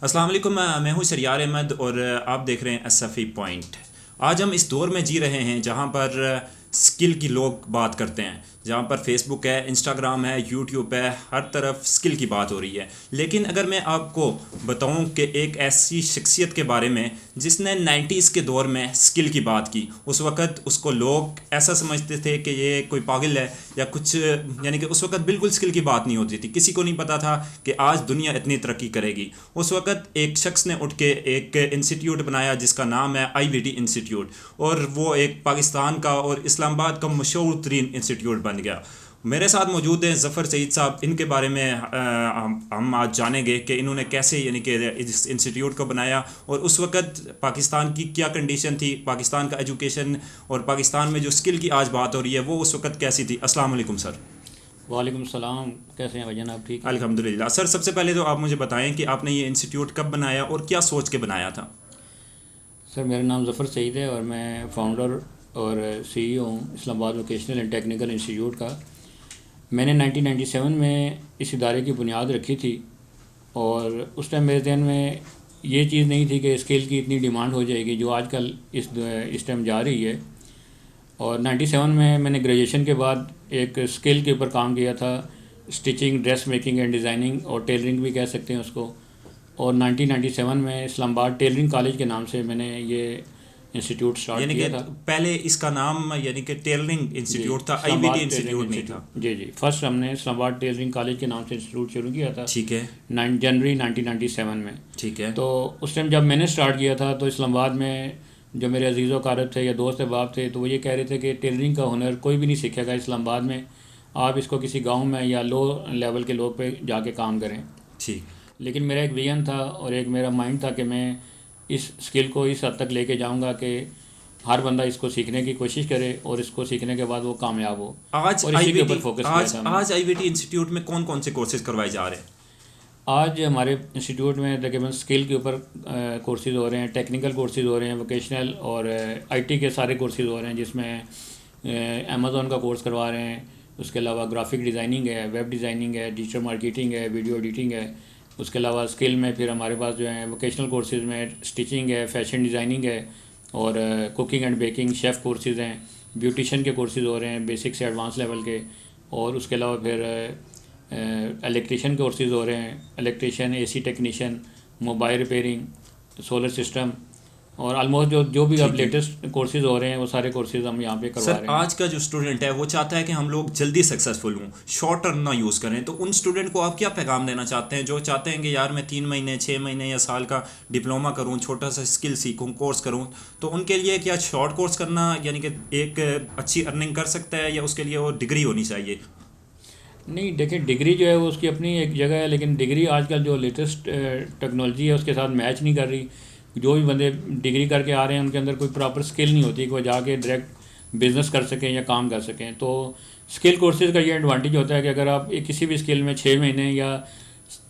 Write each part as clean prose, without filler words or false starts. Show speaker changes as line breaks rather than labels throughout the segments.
अस्सलाम वालेकुम। मैं हूँ सरयार अहमद और आप देख रहे हैं एसएफई पॉइंट। आज हम इस दौर में जी रहे हैं जहाँ पर स्किल की लोग बात करते हैं, जहाँ पर फेसबुक है, इंस्टाग्राम है, यूट्यूब है, हर तरफ स्किल की बात हो रही है। लेकिन अगर मैं आपको बताऊं कि एक ऐसी शख्सियत के बारे में जिसने 90s के दौर में स्किल की बात की, उस वक़्त उसको लोग ऐसा समझते थे कि ये कोई पागल है या कुछ, यानी कि उस वक़्त बिल्कुल स्किल की बात नहीं होती थी। किसी को नहीं पता था कि आज दुनिया इतनी तरक्की करेगी। उस वक़्त एक शख्स ने उठ के एक इंस्टीट्यूट बनाया जिसका नाम है IVT इंस्टीट्यूट, और वो एक पाकिस्तान का और इस्लामाबाद का मशहूर तरीन इंस्टीट्यूट बन गया। मेरे साथ मौजूद हैं ज़फ़र सईद साहब। इनके बारे में हम आज जानेंगे कि इन्होंने कैसे, यानी कि इस इंस्टीट्यूट को बनाया और उस वक़्त पाकिस्तान की क्या कंडीशन थी, पाकिस्तान का एजुकेशन और पाकिस्तान में जो स्किल की आज बात हो रही है वो उस वक़्त कैसी थी। अस्सलाम वालेकुम सर।
वालेकुम सलाम, कैसे हैं भाईजान, आप ठीक हैं?
अल्हम्दुलिल्लाह। सर, सबसे पहले तो आप मुझे बताएं कि आपने ये इंस्टीट्यूट कब बनाया और क्या सोच के बनाया था।
सर, मेरा नाम ज़फ़र सईद है और मैं फ़ाउंडर और CEO हूँ Islamabad vocational and technical institute का। मैंने 1997 में इस इदारे की बुनियाद रखी थी और उस टाइम मेरे जहन में ये चीज़ नहीं थी कि स्किल की इतनी डिमांड हो जाएगी जो आजकल इस टाइम जा रही है। और 97 में मैंने ग्रेजुएशन के बाद एक स्किल के ऊपर काम किया था, stitching, dress making and designing, और टेलरिंग भी कह सकते हैं उसको। और 1997 में इस्लामाबाद टेलरिंग कॉलेज के नाम से मैंने ये इंस्टीट्यूट स्टार्ट किया था।
पहले इसका नाम यानी कि टेलरिंग इंस्टीट्यूट था, IVT इंस्टीट्यूट नहीं था।
जी, फर्स्ट हमने इस्लामाबाद टेलरिंग कॉलेज के नाम से इंस्टीट्यूट शुरू किया था।
ठीक है।
9 जनवरी 1997 में।
ठीक है।
तो उस टाइम जब मैंने स्टार्ट किया था तो इस्लामाबाद में जो मेरे अजीज़ व कारब थे या दोस्त अहबाब थे, तो वो ये कह रहे थे कि टेलरिंग का हुनर कोई भी नहीं सीखेगा इस्लामाबाद में, आप इसको किसी गांव में या लो लेवल के लोग पे जाके काम करें।
ठीक।
लेकिन मेरा एक विजन था और एक मेरा माइंड था कि मैं इस स्किल को इस हद तक लेके जाऊंगा कि हर बंदा इसको सीखने की कोशिश करे और इसको सीखने के बाद वो कामयाब हो।
आज
और इसी के ऊपर फोकस किया था।
आज IVT इंस्टीट्यूट में कौन कौन से कोर्सेज करवाए जा रहे हैं?
आज हमारे इंस्टीट्यूट में तकरीबन स्किल के ऊपर कोर्सेज़ हो रहे हैं, टेक्निकल कोर्सेज़ हो रहे हैं, वोकेशनल और IT के सारे कोर्सेज़ हो रहे हैं, जिसमें अमेज़ॉन का कोर्स करवा रहे हैं। उसके अलावा ग्राफिक डिज़ाइनिंग है, वेब डिज़ाइनिंग है, डिजिटल मार्केटिंग है, वीडियो एडिटिंग है। उसके अलावा स्किल में फिर हमारे पास जो है वोकेशनल कोर्सेज़ में स्टिचिंग है, फैशन डिज़ाइनिंग है, और cooking and baking, chef courses हैं, ब्यूटिशन के कोर्सेज़ हो रहे हैं बेसिक से एडवांस लेवल के। और उसके अलावा फिर इलेक्ट्रिशियन कोर्सेज़ हो रहे हैं, electrician, AC technician, mobile repairing, solar system, और ऑलमोस्ट जो भी अब लेटेस्ट कोर्सेज़ हो रहे हैं वो सारे कोर्सेज़ हम यहाँ पे करवा रहे हैं।
आज का जो स्टूडेंट है वो चाहता है कि हम लोग जल्दी सक्सेसफुल हों, शॉर्ट टर्म ना यूज़ करें, तो उन स्टूडेंट को आप क्या पैगाम देना चाहते हैं जो चाहते हैं कि यार मैं 3 महीने, 6 महीने या साल का डिप्लोमा करूँ, छोटा सा स्किल सीखूँ, कोर्स करूँ, तो उनके लिए क्या शॉर्ट कोर्स करना यानी कि एक अच्छी अर्निंग कर सकता है या उसके लिए वो डिग्री होनी चाहिए?
नहीं, देखिए, डिग्री जो है वो उसकी अपनी एक जगह है, लेकिन डिग्री आजकल जो लेटेस्ट टेक्नोलॉजी है उसके साथ मैच नहीं कर रही। जो भी बंदे डिग्री करके आ रहे हैं उनके अंदर कोई प्रॉपर स्किल नहीं होती कि वो जाके डायरेक्ट बिज़नेस कर सकें या काम कर सकें। तो स्किल कोर्सेज़ का ये एडवांटेज होता है कि अगर आप किसी भी स्किल में 6 महीने या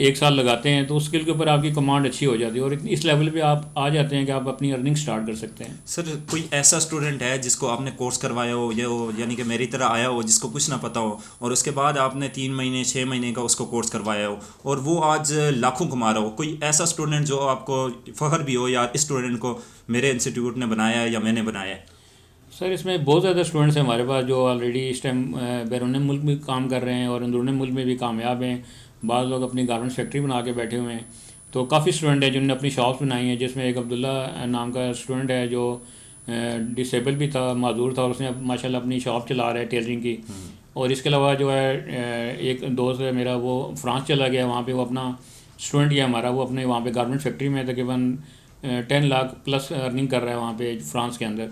1 साल लगाते हैं तो उस स्किल के ऊपर आपकी कमांड अच्छी हो जाती है और इस लेवल पे आप आ जाते हैं कि आप अपनी अर्निंग स्टार्ट कर सकते हैं।
सर, कोई ऐसा स्टूडेंट है जिसको आपने कोर्स करवाया हो या वो यानी कि मेरी तरह आया हो जिसको कुछ ना पता हो और उसके बाद आपने 3 महीने 6 महीने का उसको कोर्स करवाया हो और वो आज लाखों कमा रहा हो, कोई ऐसा स्टूडेंट जो आपको फ़ख्र भी हो यार इस स्टूडेंट को मेरे इंस्टीट्यूट ने बनाया है या मैंने बनाया है?
सर, इसमें बहुत ज़्यादा स्टूडेंट्स हैं हमारे पास जो ऑलरेडी इस टाइम बैरून मुल्क भी काम कर रहे हैं और अंदरून मुल्क में भी कामयाब हैं। बाद लोग अपनी गारमेंट्स फैक्ट्री बना के बैठे हुए हैं। तो काफ़ी स्टूडेंट हैं जिन्होंने अपनी शॉप्स बनाई हैं, जिसमें एक अब्दुल्ला नाम का स्टूडेंट है जो डिसेबल भी था, माजूर था, और उसने माशाल्लाह अपनी शॉप चला रहा है टेलरिंग की। और इसके अलावा जो है एक दोस्त है मेरा वो फ्रांस चला गया, वहाँ पे वो अपना स्टूडेंट ही है हमारा, वो अपने वहाँ पे गारमेंट फैक्ट्री में तकरीबन 10 लाख प्लस अर्निंग कर रहा है वहाँ पे फ्रांस के अंदर।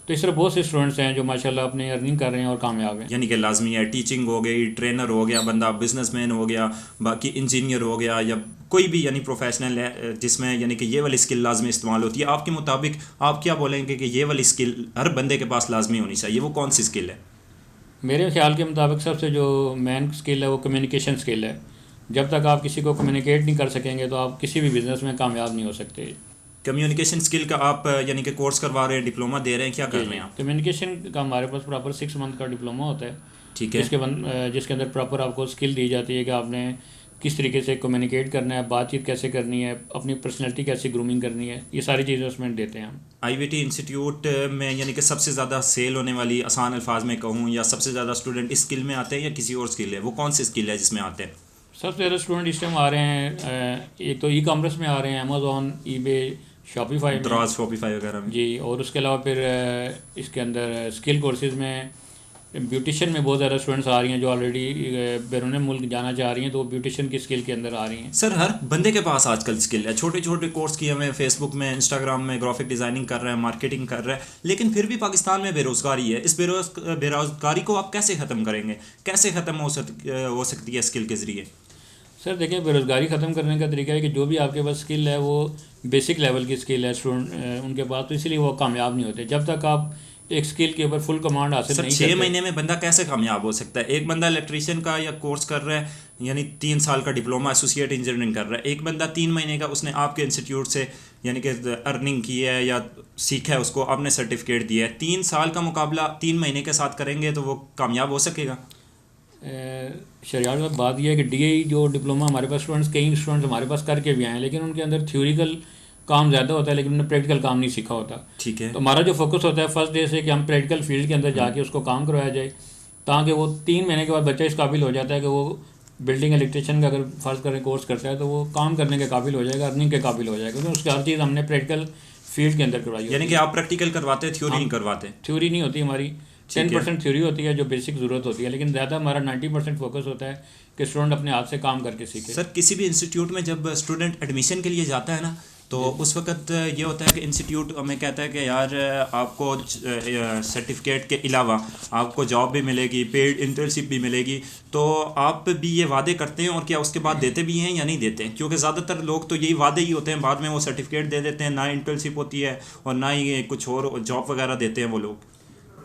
तो इस तरह बहुत से स्टूडेंट्स हैं जो माशाल्लाह अपने अर्निंग कर रहे हैं और कामयाब हैं।
यानी कि लाजमी है, टीचिंग हो गई, ट्रेनर हो गया बंदा, बिजनेसमैन हो गया, बाकी इंजीनियर हो गया, या कोई भी यानी प्रोफेशनल है जिसमें यानी कि ये वाली स्किल लाजमी इस्तेमाल होती है। आपके मुताबिक आप क्या बोलेंगे कि ये वाली स्किल हर बंदे के पास लाजमी होनी चाहिए, वो कौन सी स्किल है?
मेरे ख्याल के मुताबिक सबसे जो मेन स्किल है वो कम्युनिकेशन स्किल है। जब तक आप किसी को कम्युनिकेट नहीं कर सकेंगे तो आप किसी भी बिज़नेस में कामयाब नहीं हो सकते।
कम्युनिकेशन स्किल का आप यानी कि कोर्स करवा रहे हैं, डिप्लोमा दे रहे हैं, क्या कर रहे हैं आप?
कम्युनिकेशन का हमारे पास प्रॉपर 6 मंथ का डिप्लोमा होता है।
ठीक है।
जिसके अंदर प्रॉपर आपको स्किल दी जाती है कि आपने किस तरीके से कम्युनिकेट करना है, बातचीत कैसे करनी है, अपनी पर्सनैलिटी कैसे ग्रूमिंग करनी है, ये सारी चीज़ें उसमें देते हैं हम।
आईवीटी इंस्टीट्यूट में यानी कि सबसे ज़्यादा सेल होने वाली, आसान अल्फाज में कहूँ, या सबसे ज़्यादा स्टूडेंट इस स्किल में आते हैं या किसी और स्किल है, वो कौन सी स्किल है जिसमें आते हैं?
सबसे ज़्यादा स्टूडेंट इस टाइम आ रहे हैं, एक तो ई कॉमर्स में आ रहे हैं, अमेज़ॉन, ईबे, शॉपिफाई में,
द्राज, शॉपिफाई वगैरह में
जी। और उसके अलावा फिर इसके अंदर स्किल कोर्सेज़ में ब्यूटिशन में बहुत ज़्यादा स्टूडेंट्स आ रही हैं जो ऑलरेडी बैरून मुल्क जाना चाह रही हैं, तो वो ब्यूटिशन की स्किल के अंदर आ रही हैं।
सर हर बंदे के पास आजकल स्किल है, छोटे छोटे कोर्स किए हुए, फेसबुक में, इंस्टाग्राम में ग्राफिक डिज़ाइनिंग कर रहा है, मार्केटिंग कर रहा है, लेकिन फिर भी पाकिस्तान में बेरोज़गारी है। इस बेरोज़गारी को आप कैसे ख़त्म करेंगे? कैसे ख़त्म हो सकती है स्किल के ज़रिए?
सर देखिए, बेरोज़गारी ख़त्म करने का तरीका है कि जो भी आपके पास स्किल है वो बेसिक लेवल की स्किल है स्टूडेंट उनके पास, तो इसीलिए वो कामयाब नहीं होते जब तक आप एक स्किल के ऊपर फुल कमांड हासिल
सर
नहीं
6
करते।
महीने में बंदा कैसे कामयाब हो सकता है? एक बंदा इलेक्ट्रीशियन का या कोर्स कर रहा है, यानी 3 साल का डिप्लोमा एसोसिएट इंजीनियरिंग कर रहा है, एक बंदा 3 महीने का उसने आपके इंस्टीट्यूट से यानी कि अर्निंग की है या सीखा है, उसको आपने सर्टिफिकेट दिया है, 3 साल का मुकाबला 3 महीने के साथ करेंगे तो वो कामयाब हो सकेगा?
शरियात में बात यह है कि डीएई जो डिप्लोमा हमारे पास कई स्टूडेंट्स हमारे पास करके भी आए हैं, लेकिन उनके अंदर थ्योरिकल काम ज़्यादा होता है लेकिन उन्होंने प्रैक्टिकल काम नहीं सीखा होता।
ठीक है।
तो हमारा जो फोकस होता है फर्स्ट डे से कि हम प्रैक्टिकल फील्ड के अंदर जाके उसको काम करवाया जाए, ताकि वो 3 महीने के बाद बच्चा इस काबिल हो जाता है कि वो बिल्डिंग इलेक्ट्रिशियन का अगर फ़र्ज़ करें कोर्स करता है तो वो काम करने के काबिल हो जाएगा, अर्निंग के काबिल हो जाएगा, क्योंकि उसकी हर चीज़ हमने प्रैक्टिकल फील्ड के अंदर करवाई।
यानी कि आप प्रैक्टिकल करवाते हैं, थ्योरी नहीं करवाते?
थ्योरी नहीं होती हमारी, 10% थ्योरी होती है जो बेसिक ज़रूरत होती है, लेकिन ज़्यादा हमारा 90% फोकस होता है कि स्टूडेंट अपने हाथ से काम करके सीखे।
सर किसी भी इंस्टीट्यूट में जब स्टूडेंट एडमिशन के लिए जाता है ना, तो उस वक्त ये होता है कि इंस्टीट्यूट हमें कहता है कि यार आपको सर्टिफिकेट के अलावा आपको जॉब भी मिलेगी, पेड इंटर्नशिप भी मिलेगी, तो आप भी ये वादे करते हैं और क्या उसके बाद देते भी हैं या नहीं देते हैं? क्योंकि ज़्यादातर लोग तो यही वादे ही होते हैं, बाद में वो सर्टिफिकेट दे देते हैं, ना इंटर्नशिप होती है और ना ही कुछ और जॉब वगैरह देते हैं वो लोग।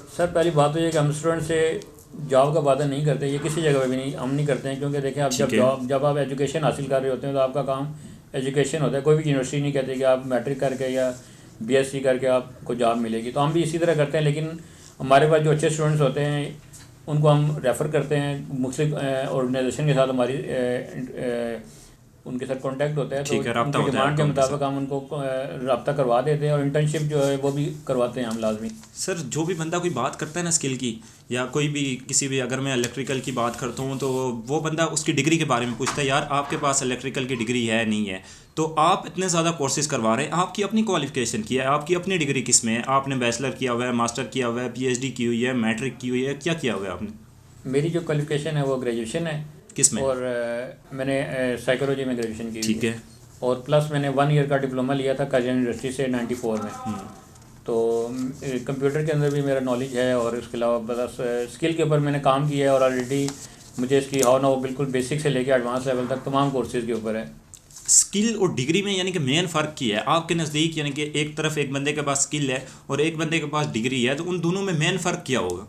सर पहली बात तो ये कि हम स्टूडेंट से जॉब का वादा नहीं करते, ये किसी जगह पे भी नहीं हम नहीं करते हैं, क्योंकि देखें आप जब आप एजुकेशन हासिल कर रहे होते हैं तो आपका काम एजुकेशन होता है। कोई भी यूनिवर्सिटी नहीं कहती कि आप मैट्रिक करके या बीएससी करके आपको जॉब मिलेगी, तो हम भी इसी तरह करते हैं। लेकिन हमारे पास जो अच्छे स्टूडेंट्स होते हैं उनको हम रेफ़र करते हैं मुख्तलिफ ऑर्गेनाइजेशन के साथ, हमारी उनके साथ कांटेक्ट होता है, तो उनकी डिमांड के मुताबिक हम उनको रब्ता करवा देते हैं और इंटर्नशिप जो है वो भी करवाते हैं हम लाजमी।
सर जो भी बंदा कोई बात करता है ना स्किल की, या कोई भी किसी भी, अगर मैं इलेक्ट्रिकल की बात करता हूँ तो वो बंदा उसकी डिग्री के बारे में पूछता है, यार आपके पास इलेक्ट्रिकल की डिग्री है नहीं है? तो आप इतने ज़्यादा कोर्सेज़ करवा रहे हैं, आपकी अपनी क्वालिफिकेशन की है, आपकी अपनी डिग्री किस में है? आपने बैचलर किया हुआ है, मास्टर किया हुआ है, पीएचडी की हुई है, मैट्रिक की हुई है, क्या किया हुआ है आपने?
मेरी जो क्वालिफिकेशन है वो ग्रेजुएशन है।
किस में?
और मैंने साइकोलॉजी में ग्रेजुएशन की।
ठीक है।
और प्लस मैंने 1 ईयर का डिप्लोमा लिया था काजिया यूनिवर्सिटी से 94 में। तो कंप्यूटर के अंदर भी मेरा नॉलेज है, और इसके अलावा बस स्किल के ऊपर मैंने काम किया है, और ऑलरेडी मुझे इसकी हाउ ना वो बिल्कुल बेसिक से लेकर एडवांस लेवल तक तमाम कोर्सेज़ के ऊपर है।
स्किल और डिग्री में यानी कि मेन फ़र्क क्या है आपके नज़दीक? यानी कि एक तरफ एक बंदे के पास स्किल है और एक बंदे के पास डिग्री है, तो उन दोनों में मेन फ़र्क क्या होगा?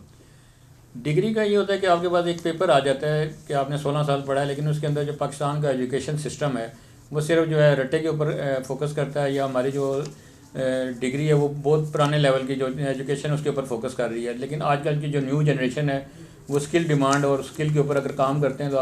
डिग्री का ये होता है कि आपके पास एक पेपर आ जाता है कि आपने 16 साल पढ़ा है, लेकिन उसके अंदर जो पाकिस्तान का एजुकेशन सिस्टम है वो सिर्फ जो है रट्टे के ऊपर फोकस करता है, या हमारी जो डिग्री है वो बहुत पुराने लेवल की जो एजुकेशन उसके ऊपर फोकस कर रही है। लेकिन आजकल की जो न्यू जनरेशन है वो स्किल डिमांड और स्किल के ऊपर अगर काम करते हैं तो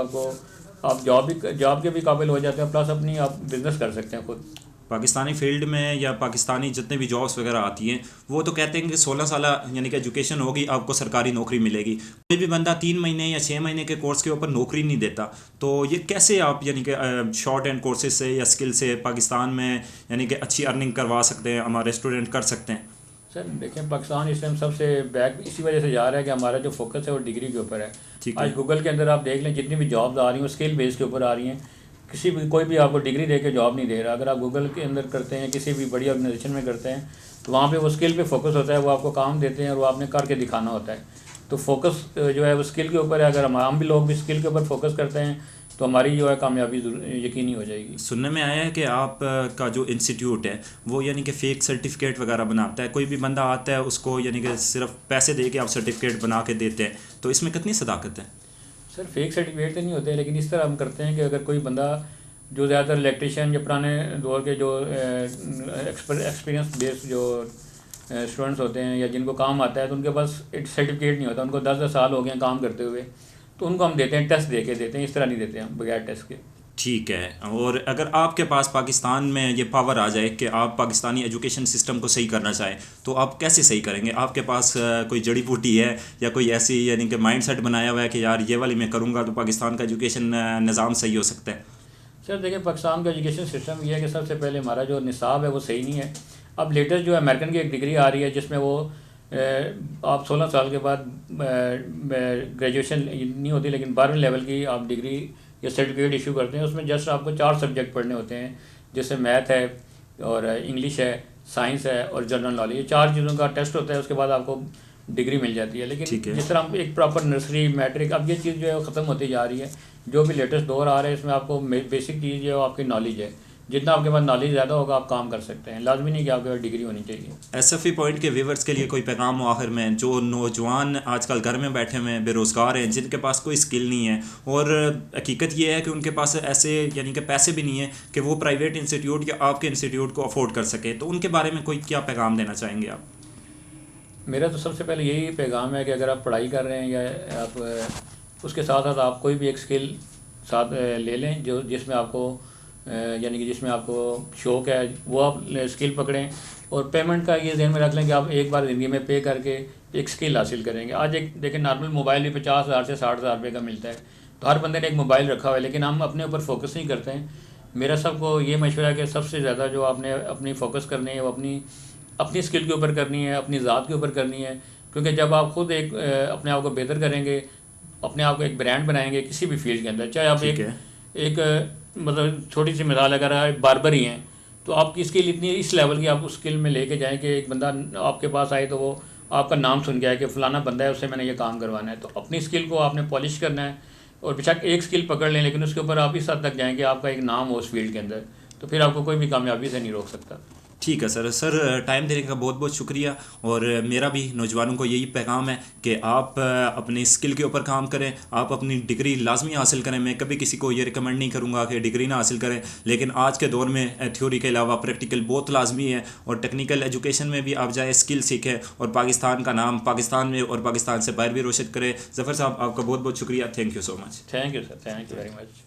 आप जॉब के भी काबिल हो जाते हैं, प्लस अपनी आप बिज़नेस कर सकते हैं खुद।
पाकिस्तानी फील्ड में या पाकिस्तानी जितने भी जॉब्स वगैरह आती हैं वो तो कहते हैं कि 16 साल यानी कि एजुकेशन होगी आपको सरकारी नौकरी मिलेगी। कोई भी बंदा 3 महीने या 6 महीने के कोर्स के ऊपर नौकरी नहीं देता, तो ये कैसे आप यानी कि शॉर्ट एंड कोर्सेज से या स्किल से पाकिस्तान में यानी कि अच्छी अर्निंग करवा सकते हैं, हमारे स्टूडेंट कर सकते हैं?
सर देखें, पाकिस्तान इस टाइम सबसे बैक इसी वजह से जा रहा है कि हमारा जो फोकस है वो डिग्री के ऊपर है। आज गूगल के अंदर आप देख लें जितनी भी जॉब्स आ रही हैं वो स्किल बेस के ऊपर आ रही हैं। कोई भी आपको डिग्री दे के जॉब नहीं दे रहा। अगर आप गूगल के अंदर करते हैं, किसी भी बड़ी ऑर्गेनाइजेशन में करते हैं, तो वहाँ पे वो स्किल पे फोकस होता है, वो आपको काम देते हैं और वो आपने करके दिखाना होता है। तो फोकस जो है वो स्किल के ऊपर है। अगर हम भी लोग भी स्किल के ऊपर फोकस करते हैं तो हमारी जो है कामयाबी यकीनी हो जाएगी।
सुनने में आया है कि आप का जो इंस्टीट्यूट है वो यानी कि फ़ेक सर्टिफिकेट वगैरह बनाता है। कोई भी बंदा आता है उसको यानी कि सिर्फ पैसे दे के आप सर्टिफिकेट बना के देते हैं, तो इसमें कितनी सदाकत है?
सर फेक सर्टिफिकेट तो नहीं होते, लेकिन इस तरह हम करते हैं कि अगर कोई बंदा जो ज़्यादातर इलेक्ट्रिशियन या पुराने दौर के जो एक्सपीरियंस बेस्ड जो स्टूडेंट्स होते हैं या जिनको काम आता है, तो उनके पास एक सर्टिफिकेट नहीं होता, उनको 10-10 साल हो गए हैं काम करते हुए, तो उनको हम देते हैं टेस्ट दे के देते हैं। इस तरह नहीं देते हम बगैर टेस्ट के।
ठीक है। और अगर आपके पास पाकिस्तान में ये पावर आ जाए कि आप पाकिस्तानी एजुकेशन सिस्टम को सही करना चाहें, तो आप कैसे सही करेंगे? आपके पास कोई जड़ी बूटी है या कोई ऐसी यानी कि माइंड सेट बनाया हुआ है कि यार ये वाली मैं करूँगा तो पाकिस्तान का एजुकेशन निज़ाम सही हो सकता है?
सर देखिए, पाकिस्तान का एजुकेशन सिस्टम ये है कि सबसे पहले हमारा जो निसाब है वो सही नहीं है। अब लेटेस्ट जो अमेरिकन की एक डिग्री आ रही है जिसमें वो आप 16 साल के बाद ग्रेजुएशन नहीं होती, लेकिन 12वीं लेवल की आप डिग्री या सर्टिफिकेट इशू करते हैं। उसमें जस्ट आपको 4 सब्जेक्ट पढ़ने होते हैं, जैसे मैथ है और इंग्लिश है, साइंस है और जनरल नॉलेज। ये 4 चीज़ों का टेस्ट होता है, उसके बाद आपको डिग्री मिल जाती है। लेकिन जिस तरह हम एक प्रॉपर नर्सरी मैट्रिक, अब ये चीज़ जो है वो ख़त्म होती जा रही है। जो भी लेटेस्ट दौर आ रहा है इसमें आपको बेसिक चीज़ जो है वो आपकी नॉलेज है। जितना आपके पास नॉलेज ज़्यादा होगा आप काम कर सकते हैं, लाजमी नहीं कि आपके पास डिग्री होनी चाहिए।
एसएफई पॉइंट के व्यूवर्स के लिए कोई पैगाम हो आखिर में, जो नौजवान आजकल घर में बैठे हुए हैं, बेरोज़गार हैं, जिनके पास कोई स्किल नहीं है और हकीकत ये है कि उनके पास ऐसे यानी कि पैसे भी नहीं है कि वो प्राइवेट इंस्टीट्यूट या आपके इंस्टीट्यूट को अफोर्ड कर सके, तो उनके बारे में कोई क्या पैगाम देना चाहेंगे आप?
मेरा तो सबसे पहले यही पैगाम है कि अगर आप पढ़ाई कर रहे हैं या आप उसके साथ साथ आप कोई भी एक स्किल साथ ले लें जो जिसमें आपको यानी कि जिसमें आपको शौक़ है, वो आप स्किल पकड़ें। और पेमेंट का ये ध्यान में रख लें कि आप एक बार ज़िंदगी में पे करके एक स्किल हासिल करेंगे। आज एक देखिए, नॉर्मल मोबाइल भी 50,000 से 60,000 रुपये का मिलता है, तो हर बंदे ने एक मोबाइल रखा हुआ है, लेकिन हम अपने ऊपर फोकस नहीं करते हैं। मेरा सबको ये मशवरा है कि सबसे ज़्यादा जो आपने अपनी फ़ोकस करनी है वो अपनी स्किल के ऊपर करनी है, अपनी ज़ात के ऊपर करनी है। क्योंकि जब आप खुद एक अपने आप को बेहतर करेंगे, अपने आप को एक ब्रांड बनाएंगे किसी भी फील्ड के अंदर, चाहे आप एक मतलब छोटी सी मिसाल, अगर आप बार्बर ही हैं तो आपकी स्किल इतनी इस लेवल की आप उस स्किल में लेके जाएं कि एक बंदा आपके पास आए तो वो आपका नाम सुन के आए कि फ़लाना बंदा है, उससे मैंने ये काम करवाना है। तो अपनी स्किल को आपने पॉलिश करना है और बेशक एक स्किल पकड़ लें, लेकिन उसके ऊपर आप इस हद तक जाएँ कि आपका एक नाम हो उस फील्ड के अंदर, तो फिर आपको कोई भी कामयाबी से नहीं रोक सकता।
ठीक है सर, टाइम देने का बहुत बहुत शुक्रिया। और मेरा भी नौजवानों को यही पैगाम है कि आप अपनी स्किल के ऊपर काम करें, आप अपनी डिग्री लाजमी हासिल करें। मैं कभी किसी को ये रिकमेंड नहीं करूँगा कि डिग्री ना हासिल करें, लेकिन आज के दौर में थ्योरी के अलावा प्रैक्टिकल बहुत लाजमी है। और टेक्निकल एजुकेशन में भी आप जाए, स्किल सीखें और पाकिस्तान का नाम पाकिस्तान में और पाकिस्तान से बाहर भी रोशन करें। ज़फ़र साहब, आपका बहुत बहुत शुक्रिया। Thank you so much.
Thank you sir, thank you very much.